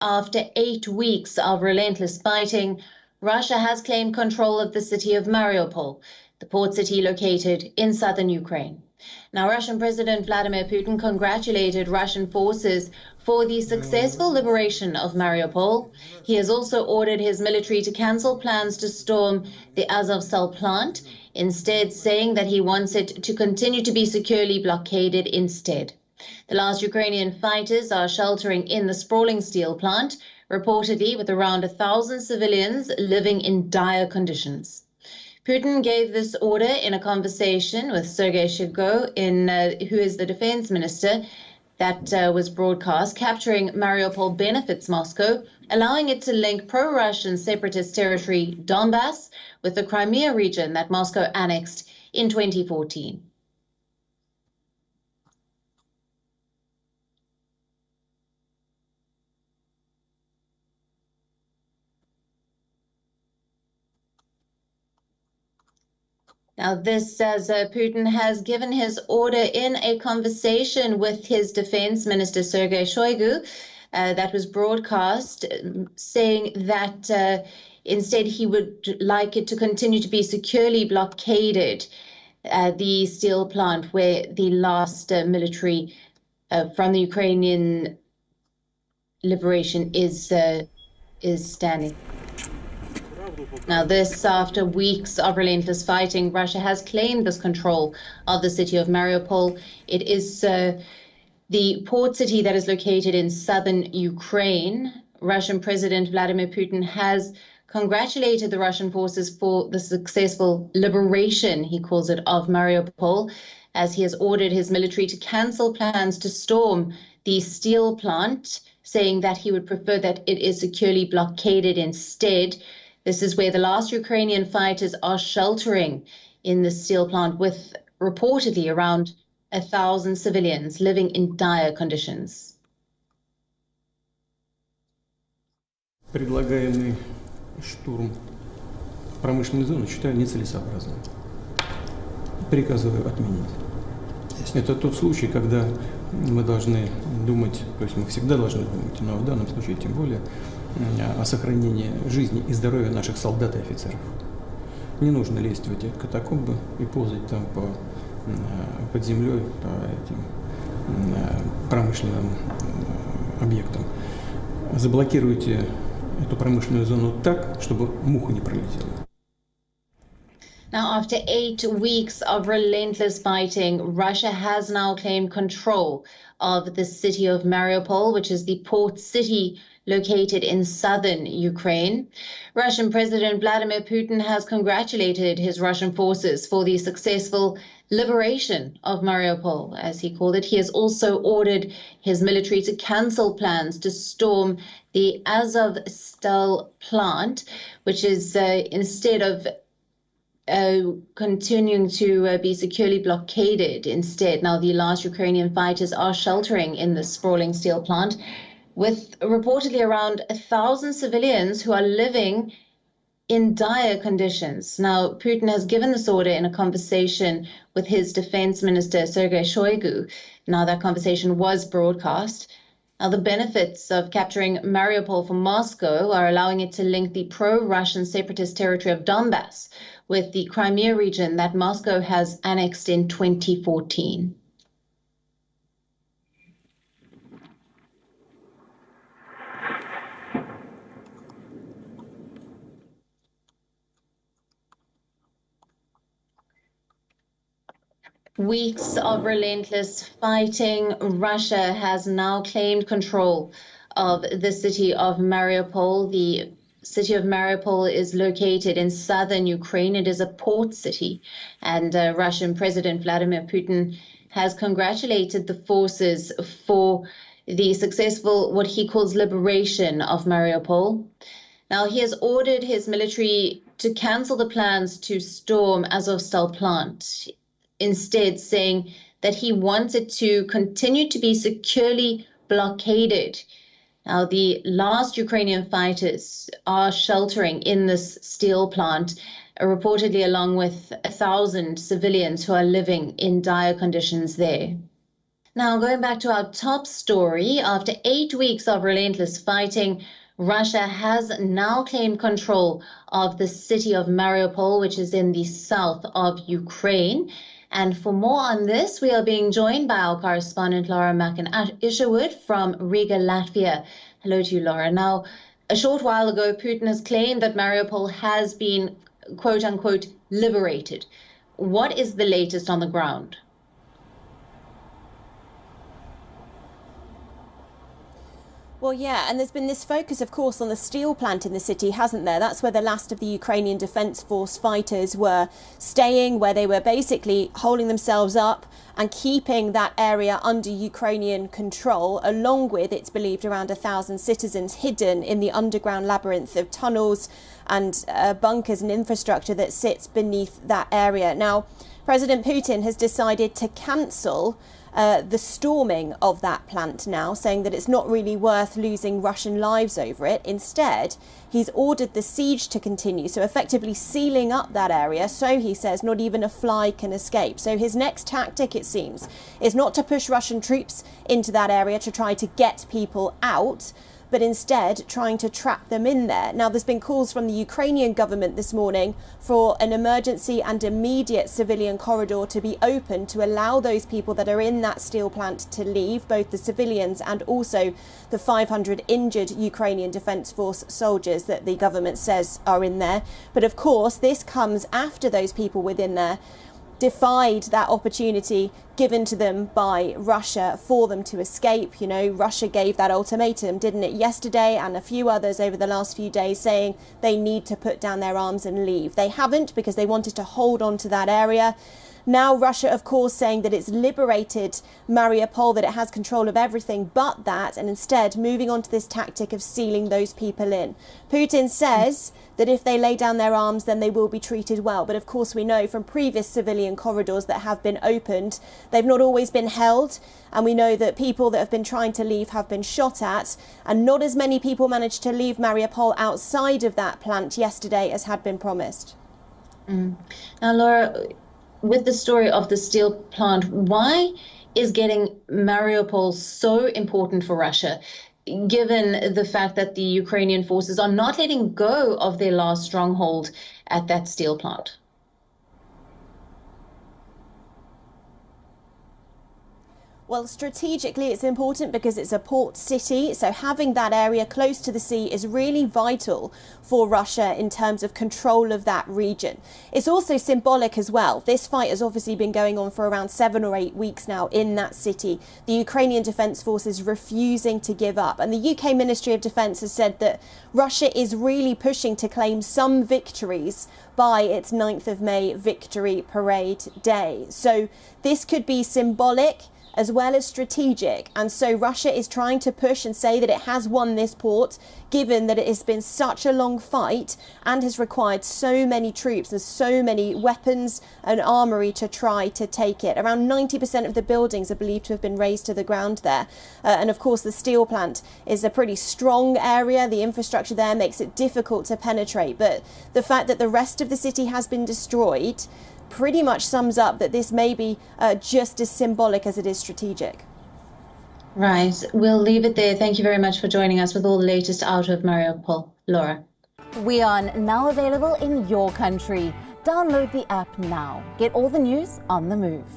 After 8 weeks of relentless fighting, Russia has claimed control of the city of Mariupol, the port city located in southern Ukraine. Now, Russian President Vladimir Putin congratulated Russian forces for the successful liberation of Mariupol. He has also ordered his military to cancel plans to storm the Azovstal plant, instead saying that he wants it to continue to be securely blockaded instead. The last Ukrainian fighters are sheltering in the sprawling steel plant, reportedly with around 1,000 civilians living in dire conditions. Putin gave this order in a conversation with Sergei Shoigu, who is the defense minister, that was broadcast. Capturing Mariupol benefits Moscow, allowing it to link pro-Russian separatist territory Donbass with the Crimea region that Moscow annexed in 2014. Now, this as Putin has given his order in a conversation with his defense minister, Sergei Shoigu, that was broadcast, saying that instead he would like it to continue to be securely blockaded, the steel plant where the last military from the Ukrainian liberation is standing. Now, this after weeks of relentless fighting, Russia has claimed this control of the city of Mariupol. It is the port city that is located in southern Ukraine. Russian President Vladimir Putin has congratulated the Russian forces for the successful liberation, he calls it, of Mariupol, as he has ordered his military to cancel plans to storm the steel plant, saying that he would prefer that it is securely blockaded instead. This is where the last Ukrainian fighters are sheltering in the steel plant, with reportedly around 1,000 civilians living in dire conditions. Предлагаемый штурм промышленной зоны считаю нецелесообразным. Приказываю отменить. Это тот случай, когда мы должны думать, то есть мы всегда должны думать, но в данном случае тем более, о сохранении жизни и здоровья наших солдат и офицеров. Не нужно лезть в эти катакомбы и ползать там под землей по этим промышленным объектам. Заблокируйте эту промышленную зону так, чтобы муха не пролетела. Now, after 8 weeks of relentless fighting, Russia has now claimed control of the city of Mariupol, which is the port city located in southern Ukraine. Russian President Vladimir Putin has congratulated his Russian forces for the successful liberation of Mariupol, as he called it. He has also ordered his military to cancel plans to storm the Azovstal plant, which is instead of continuing to be securely blockaded instead. Now, the last Ukrainian fighters are sheltering in the sprawling steel plant, with reportedly around 1,000 civilians who are living in dire conditions. Now, Putin has given this order in a conversation with his defense minister, Sergei Shoigu. Now, that conversation was broadcast. Now, the benefits of capturing Mariupol for Moscow are allowing it to link the pro-Russian separatist territory of Donbass with the Crimea region that Moscow has annexed in 2014. Weeks of relentless fighting, Russia has now claimed control of the city of Mariupol. The city of Mariupol is located in southern Ukraine. It is a port city, and Russian President Vladimir Putin has congratulated the forces for the successful, what he calls, liberation of Mariupol. Now, he has ordered his military to cancel the plans to storm Azovstal plant, instead saying that he wants it to continue to be securely blockaded. Now, the last Ukrainian fighters are sheltering in this steel plant, reportedly along with 1,000 civilians who are living in dire conditions there. Now, going back to our top story, after 8 weeks of relentless fighting, Russia has now claimed control of the city of Mariupol, which is in the south of Ukraine. And for more on this, we are being joined by our correspondent, Laura Mackin-Isherwood from Riga, Latvia. Hello to you, Laura. Now, a short while ago, Putin has claimed that Mariupol has been, quote unquote, liberated. What is the latest on the ground? Well, yeah, and there's been this focus, of course, on the steel plant in the city, hasn't there? That's where the last of the Ukrainian Defence Force fighters were staying, where they were basically holding themselves up and keeping that area under Ukrainian control, along with, it's believed, around 1,000 citizens hidden in the underground labyrinth of tunnels and bunkers and infrastructure that sits beneath that area. Now, President Putin has decided to cancel the storming of that plant now, saying that it's not really worth losing Russian lives over it. Instead, he's ordered the siege to continue, so effectively sealing up that area, so he says not even a fly can escape. So his next tactic, it seems, is not to push Russian troops into that area to try to get people out, but instead trying to trap them in there. Now, there's been calls from the Ukrainian government this morning for an emergency and immediate civilian corridor to be open to allow those people that are in that steel plant to leave, both the civilians and also the 500 injured Ukrainian Defence Force soldiers that the government says are in there. But of course, this comes after those people within there defied that opportunity given to them by Russia for them to escape. You know, Russia gave that ultimatum, didn't it, yesterday, and a few others over the last few days, saying they need to put down their arms and leave. They haven't, because they wanted to hold on to that area. Now Russia, of course, saying that it's liberated Mariupol, that it has control of everything but that, and instead moving on to this tactic of sealing those people in. Putin says that if they lay down their arms, then they will be treated well. But of course, we know from previous civilian corridors that have been opened, they've not always been held. And we know that people that have been trying to leave have been shot at. And not as many people managed to leave Mariupol outside of that plant yesterday as had been promised. Now, Laura, with the story of the steel plant, why is getting Mariupol so important for Russia, given the fact that the Ukrainian forces are not letting go of their last stronghold at that steel plant? Well, strategically, it's important because it's a port city. So having that area close to the sea is really vital for Russia in terms of control of that region. It's also symbolic as well. This fight has obviously been going on for around 7 or 8 weeks now in that city. The Ukrainian Defence Force is refusing to give up. And the UK Ministry of Defence has said that Russia is really pushing to claim some victories by its 9th of May Victory Parade Day. So this could be symbolic as well as strategic. And so Russia is trying to push and say that it has won this port, given that it has been such a long fight and has required so many troops and so many weapons and armoury to try to take it. Around 90% of the buildings are believed to have been razed to the ground there. And of course, the steel plant is a pretty strong area. The infrastructure there makes it difficult to penetrate. But the fact that the rest of the city has been destroyed pretty much sums up that this may be just as symbolic as it is strategic. Right. We'll leave it there. Thank you very much for joining us with all the latest out of Mariupol. Laura. WION, now available in your country. Download the app now. Get all the news on the move.